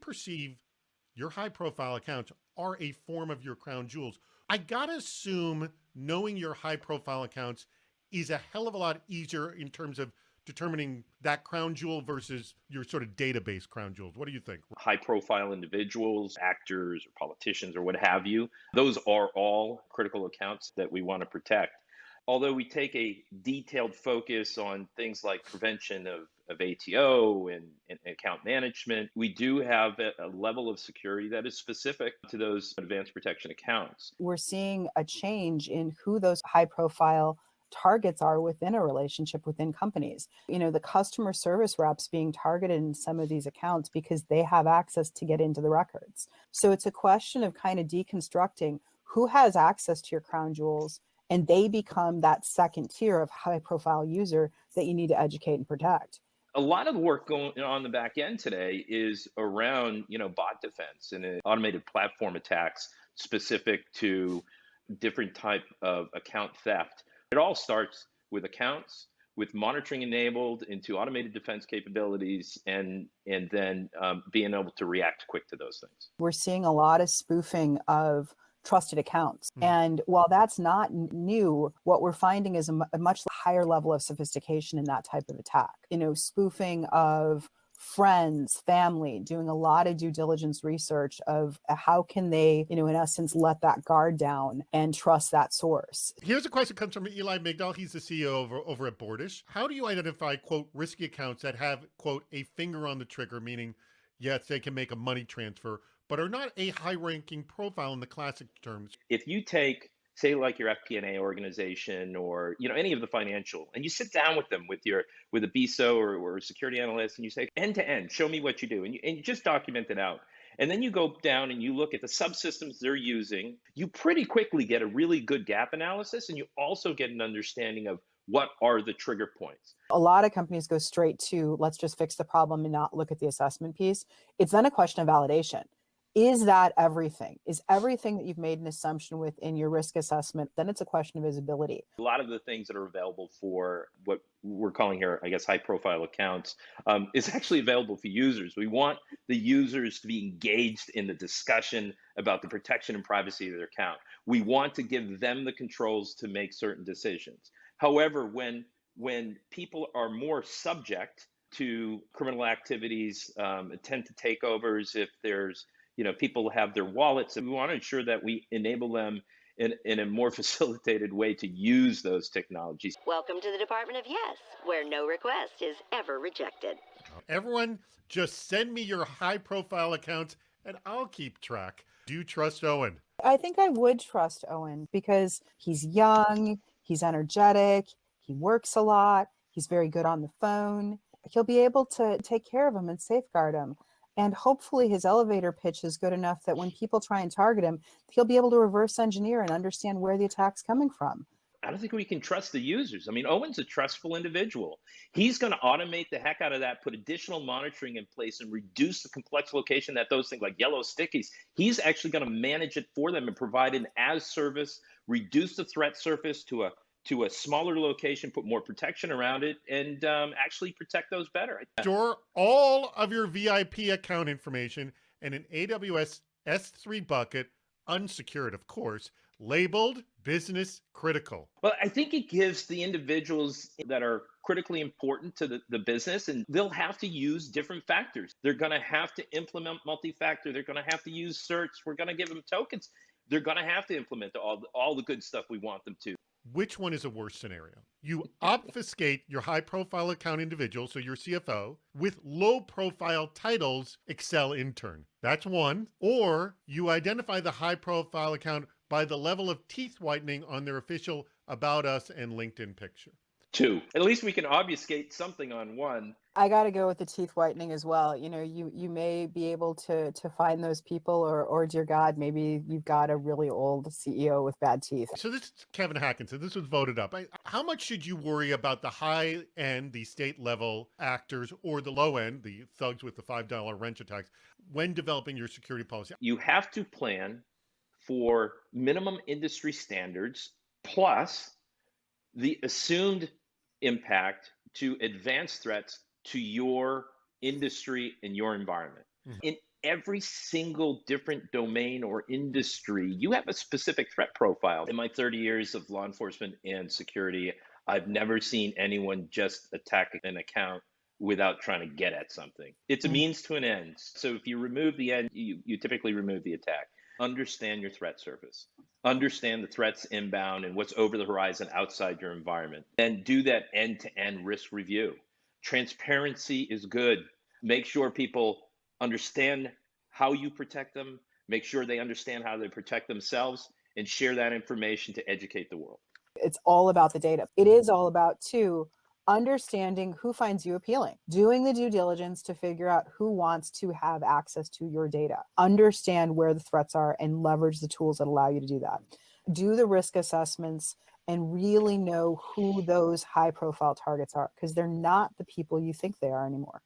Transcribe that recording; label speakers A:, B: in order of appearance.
A: perceive your high profile accounts are a form of your crown jewels. I gotta assume knowing your high profile accounts is a hell of a lot easier in terms of determining that crown jewel versus your sort of database crown jewels. What do you think?
B: High profile individuals, actors or politicians or what have you, those are all critical accounts that we want to protect. Although we take a detailed focus on things like prevention of ATO and account management, we do have a level of security that is specific to those advanced protection accounts.
C: We're seeing a change in who those high profile targets are within a relationship within companies. The customer service reps being targeted in some of these accounts because they have access to get into the records. So it's a question of kind of deconstructing who has access to your crown jewels, and they become that second tier of high profile user that you need to educate and protect.
B: A lot of the work going on the back end today is around, bot defense and automated platform attacks specific to different type of account theft. It all starts with accounts, with monitoring enabled into automated defense capabilities, and then being able to react quick to those things.
C: We're seeing a lot of spoofing of trusted accounts. And while that's not new, what we're finding is a much higher level of sophistication in that type of attack. Spoofing of friends, family, doing a lot of due diligence research of how can they, in essence, let that guard down and trust that source.
A: Here's a question that comes from Eli Migdal. He's the CEO over at Bordish. How do you identify, quote, risky accounts that have, quote, a finger on the trigger, meaning, yes, they can make a money transfer, but are not a high-ranking profile in the classic terms?
B: If you take, say, like your FP&A organization or any of the financial, and you sit down with them with a BISO or a security analyst, and you say end to end, show me what you do, and you just document it out. And then you go down and you look at the subsystems they're using. You pretty quickly get a really good gap analysis, and you also get an understanding of what are the trigger points.
C: A lot of companies go straight to let's just fix the problem and not look at the assessment piece. It's then a question of validation. Is that everything? Is everything that you've made an assumption with in your risk assessment? Then it's a question of visibility.
B: A lot of the things that are available for what we're calling here, I guess, high profile accounts is actually available for users. We want the users to be engaged in the discussion about the protection and privacy of their account. We want to give them the controls to make certain decisions. However, when people are more subject to criminal activities, attempt to takeovers, if there's people have their wallets, and we want to ensure that we enable them in a more facilitated way to use those technologies.
D: Welcome to the Department of Yes, where no request is ever rejected.
A: Everyone, just send me your high-profile accounts, and I'll keep track. Do you trust Owen?
C: I think I would trust Owen because he's young, he's energetic, he works a lot, he's very good on the phone. He'll be able to take care of him and safeguard him. And hopefully his elevator pitch is good enough that when people try and target him, he'll be able to reverse engineer and understand where the attack's coming from.
B: I don't think we can trust the users. I mean, Owen's a trustful individual. He's going to automate the heck out of that, put additional monitoring in place, and reduce the complex location that those things like yellow stickies. He's actually going to manage it for them and provide an as service, reduce the threat surface to a smaller location, put more protection around it, and actually protect those better.
A: Store all of your VIP account information in an AWS S3 bucket, unsecured, of course, labeled business critical.
B: Well, I think it gives the individuals that are critically important to the business, and they'll have to use different factors. They're going to have to implement multi-factor. They're going to have to use search. We're going to give them tokens. They're going to have to implement all the good stuff we want them to.
A: Which one is a worse scenario? You obfuscate your high-profile account individual, so your CFO, with low-profile titles, Excel intern. That's one. Or you identify the high-profile account by the level of teeth whitening on their official About Us and LinkedIn picture.
B: Two. At least we can obfuscate something on one.
C: I got to go with the teeth whitening as well. You may be able to find those people, or dear God, maybe you've got a really old CEO with bad teeth.
A: So this is Kevin Hackinson. This was voted up. How much should you worry about the high end, the state level actors, or the low end, the thugs with the $5 wrench attacks, when developing your security policy?
B: You have to plan for minimum industry standards plus the assumed impact to advanced threats to your industry and your environment. In every single different domain or industry, you have a specific threat profile. In my 30 years of law enforcement and security, I've never seen anyone just attack an account without trying to get at something. It's a
C: Mm.
B: means to an end. So if you remove the end, you typically remove the attack. Understand your threat surface. Understand the threats inbound and what's over the horizon outside your environment. Then do that end to end risk review. Transparency is good. Make sure people understand how you protect them, make sure they understand how they protect themselves, and share that information to educate the world.
C: It's all about the data. It is all about, too, understanding who finds you appealing, doing the due diligence to figure out who wants to have access to your data, understand where the threats are, and leverage the tools that allow you to do that. Do the risk assessments and really know who those high profile targets are, because they're not the people you think they are anymore.